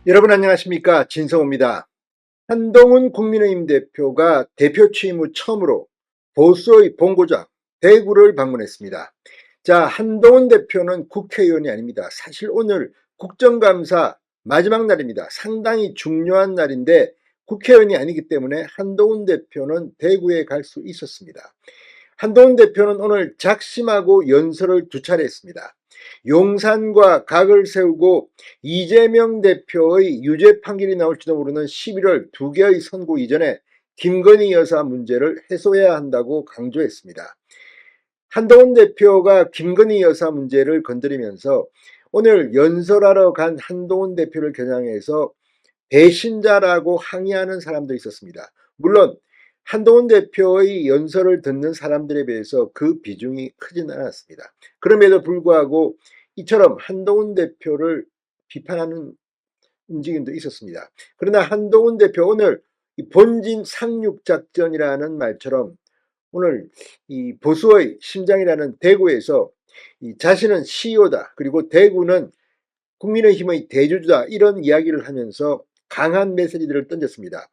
여러분 안녕하십니까, 진성호입니다. 한동훈 국민의힘 대표가 대표 취임 후 처음으로 보수의 본고장 대구를 방문했습니다. 자, 한동훈 대표는 국회의원이 아닙니다. 사실 오늘 국정감사 마지막 날입니다. 상당히 중요한 날인데 국회의원이 아니기 때문에 한동훈 대표는 대구에 갈 수 있었습니다. 한동훈 대표는 오늘 작심하고 연설을 두 차례 했습니다. 용산과 각을 세우고 이재명 대표의 유죄 판결이 나올지도 모르는 11월 두 개의 선고 이전에 김건희 여사 문제를 해소해야 한다고 강조했습니다. 한동훈 대표가 김건희 여사 문제를 건드리면서 오늘 연설하러 간 한동훈 대표를 겨냥해서 배신자라고 항의하는 사람도 있었습니다. 물론 한동훈 대표의 연설을 듣는 사람들에 비해서 그 비중이 크지는 않았습니다. 그럼에도 불구하고 이처럼 한동훈 대표를 비판하는 움직임도 있었습니다. 그러나 한동훈 대표 오늘 본진 상륙작전이라는 말처럼 오늘 이 보수의 심장이라는 대구에서 자신은 CEO다. 그리고 대구는 국민의힘의 대주주다. 이런 이야기를 하면서 강한 메시지들을 던졌습니다.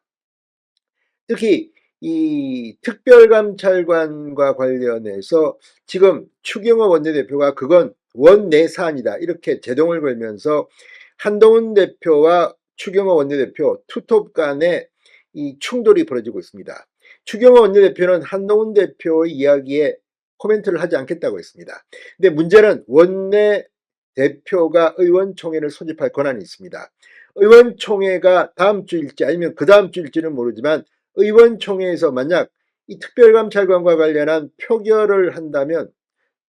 특히 이 특별감찰관과 관련해서 지금 추경호 원내대표가 그건 원내 사안이다. 이렇게 제동을 걸면서 한동훈 대표와 추경호 원내대표 투톱 간의 이 충돌이 벌어지고 있습니다. 추경호 원내대표는 한동훈 대표의 이야기에 코멘트를 하지 않겠다고 했습니다. 근데 문제는 원내 대표가 의원총회를 소집할 권한이 있습니다. 의원총회가 다음 주일지 아니면 그 다음 주일지는 모르지만 의원총회에서 만약 이 특별감찰관과 관련한 표결을 한다면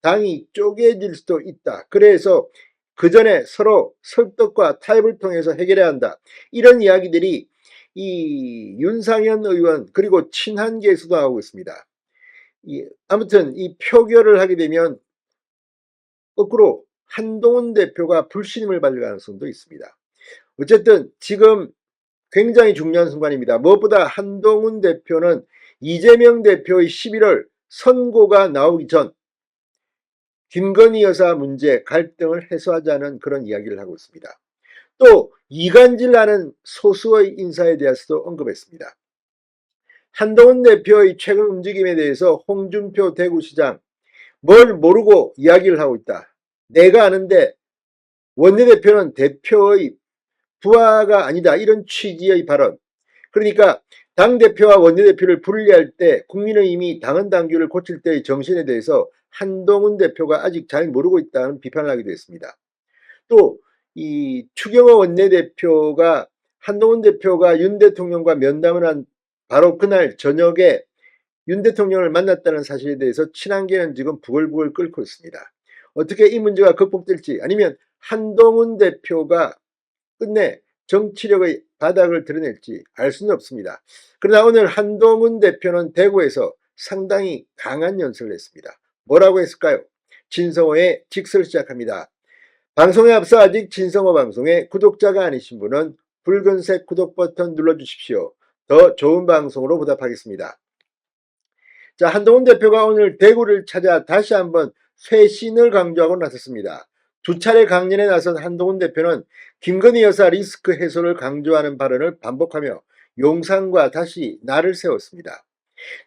당이 쪼개질 수도 있다. 그래서 그 전에 서로 설득과 타협을 통해서 해결해야 한다. 이런 이야기들이 이 윤상현 의원 그리고 친한계에서도 나오고 있습니다. 아무튼 이 표결을 하게 되면 거꾸로 한동훈 대표가 불신임을 받을 가능성도 있습니다. 어쨌든 지금 굉장히 중요한 순간입니다. 무엇보다 한동훈 대표는 이재명 대표의 11월 선고가 나오기 전 김건희 여사 문제 갈등을 해소하자는 그런 이야기를 하고 있습니다. 또 이간질하는 소수의 인사에 대해서도 언급했습니다. 한동훈 대표의 최근 움직임에 대해서 홍준표 대구시장 뭘 모르고 이야기를 하고 있다. 내가 아는데 원내대표는 대표의 부하가 아니다. 이런 취지의 발언. 그러니까 당대표와 원내대표를 분리할 때 국민의힘이 당헌 당규를 고칠 때의 정신에 대해서 한동훈 대표가 아직 잘 모르고 있다는 비판을 하기도 했습니다. 또 이 추경호 원내대표가 한동훈 대표가 윤 대통령과 면담을 한 바로 그날 저녁에 윤 대통령을 만났다는 사실에 대해서 친한계는 지금 부글부글 끓고 있습니다. 어떻게 이 문제가 극복될지 아니면 한동훈 대표가 끝내 정치력의 바닥을 드러낼지 알 수는 없습니다. 그러나 오늘 한동훈 대표는 대구에서 상당히 강한 연설을 했습니다. 뭐라고 했을까요? 진성호의 직설 시작합니다. 방송에 앞서 아직 진성호 방송에 구독자가 아니신 분은 붉은색 구독 버튼 눌러주십시오. 더 좋은 방송으로 보답하겠습니다. 자, 한동훈 대표가 오늘 대구를 찾아 다시 한번 쇄신을 강조하고 나섰습니다. 두 차례 강연에 나선 한동훈 대표는 김건희 여사 리스크 해소를 강조하는 발언을 반복하며 용산과 다시 날을 세웠습니다.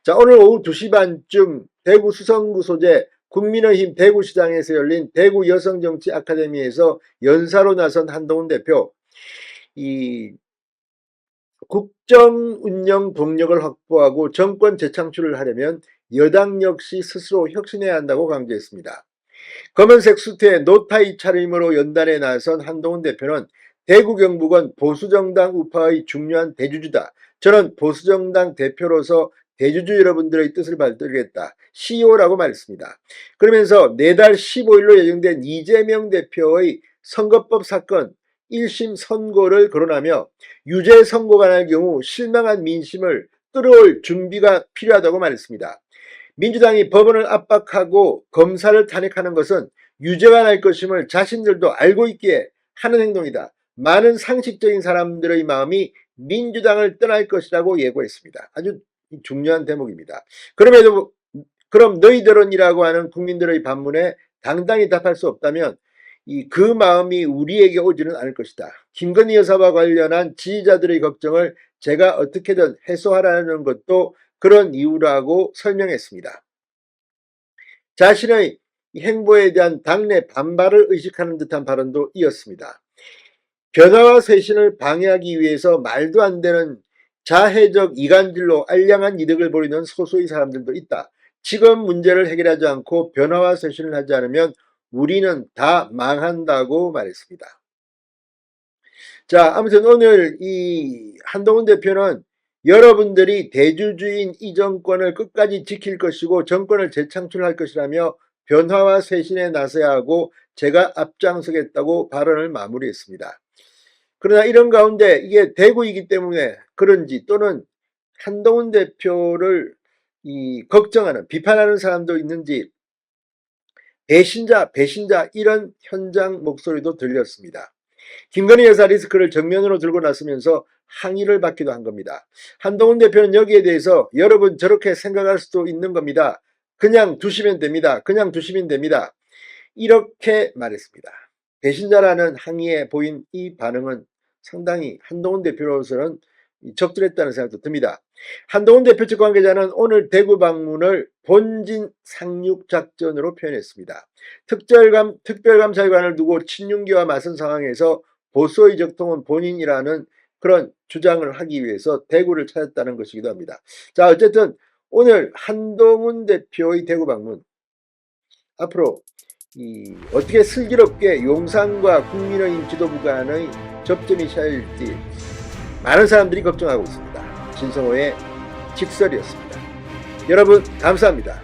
자, 오늘 오후 2시 반쯤 대구 수성구 소재 국민의힘 대구시장에서 열린 대구 여성정치 아카데미에서 연사로 나선 한동훈 대표, 이 국정 운영 동력을 확보하고 정권 재창출을 하려면 여당 역시 스스로 혁신해야 한다고 강조했습니다. 검은색 수트에 노타이 차림으로 연단에 나선 한동훈 대표는 대구 경북은 보수정당 우파의 중요한 대주주다. 저는 보수정당 대표로서 대주주 여러분들의 뜻을 받들겠다. CEO라고 말했습니다. 그러면서 내달 15일로 예정된 이재명 대표의 선거법 사건 1심 선고를 거론하며 유죄 선고가 날 경우 실망한 민심을 끌어올 준비가 필요하다고 말했습니다. 민주당이 법원을 압박하고 검사를 탄핵하는 것은 유죄가 날 것임을 자신들도 알고 있기에 하는 행동이다. 많은 상식적인 사람들의 마음이 민주당을 떠날 것이라고 예고했습니다. 아주 중요한 대목입니다. 그럼 너희들은이라고 하는 국민들의 반문에 당당히 답할 수 없다면 그 마음이 우리에게 오지는 않을 것이다. 김건희 여사와 관련한 지지자들의 걱정을 제가 어떻게든 해소하라는 것도 그런 이유라고 설명했습니다. 자신의 행보에 대한 당내 반발을 의식하는 듯한 발언도 이었습니다. 변화와 쇄신을 방해하기 위해서 말도 안 되는 자해적 이간질로 알량한 이득을 보이는 소수의 사람들도 있다. 지금 문제를 해결하지 않고 변화와 쇄신을 하지 않으면 우리는 다 망한다고 말했습니다. 자, 아무튼 오늘 이 한동훈 대표는 여러분들이 대주주인 이 정권을 끝까지 지킬 것이고 정권을 재창출할 것이라며 변화와 쇄신에 나서야 하고 제가 앞장서겠다고 발언을 마무리했습니다. 그러나 이런 가운데 이게 대구이기 때문에 그런지 또는 한동훈 대표를 걱정하는 비판하는 사람도 있는지 배신자 이런 현장 목소리도 들렸습니다. 김건희 여사 리스크를 정면으로 들고 나서면서 항의를 받기도 한 겁니다. 한동훈 대표는 여기에 대해서 여러분 저렇게 생각할 수도 있는 겁니다. 그냥 두시면 됩니다. 그냥 두시면 됩니다. 이렇게 말했습니다. 배신자라는 항의에 보인 이 반응은 상당히 한동훈 대표로서는 적절했다는 생각도 듭니다. 한동훈 대표 측 관계자는 오늘 대구 방문을 본진 상륙 작전으로 표현했습니다. 특별감찰관을 두고 친윤계와 맞선 상황에서 보수의 적통은 본인이라는 그런 주장을 하기 위해서 대구를 찾았다는 것이기도 합니다. 자, 어쨌든 오늘 한동훈 대표의 대구 방문 앞으로 어떻게 슬기롭게 용산과 국민의힘 지도부 간의 접점이 샤일지 많은 사람들이 걱정하고 있습니다. 진성호의 직설이었습니다. 여러분 감사합니다.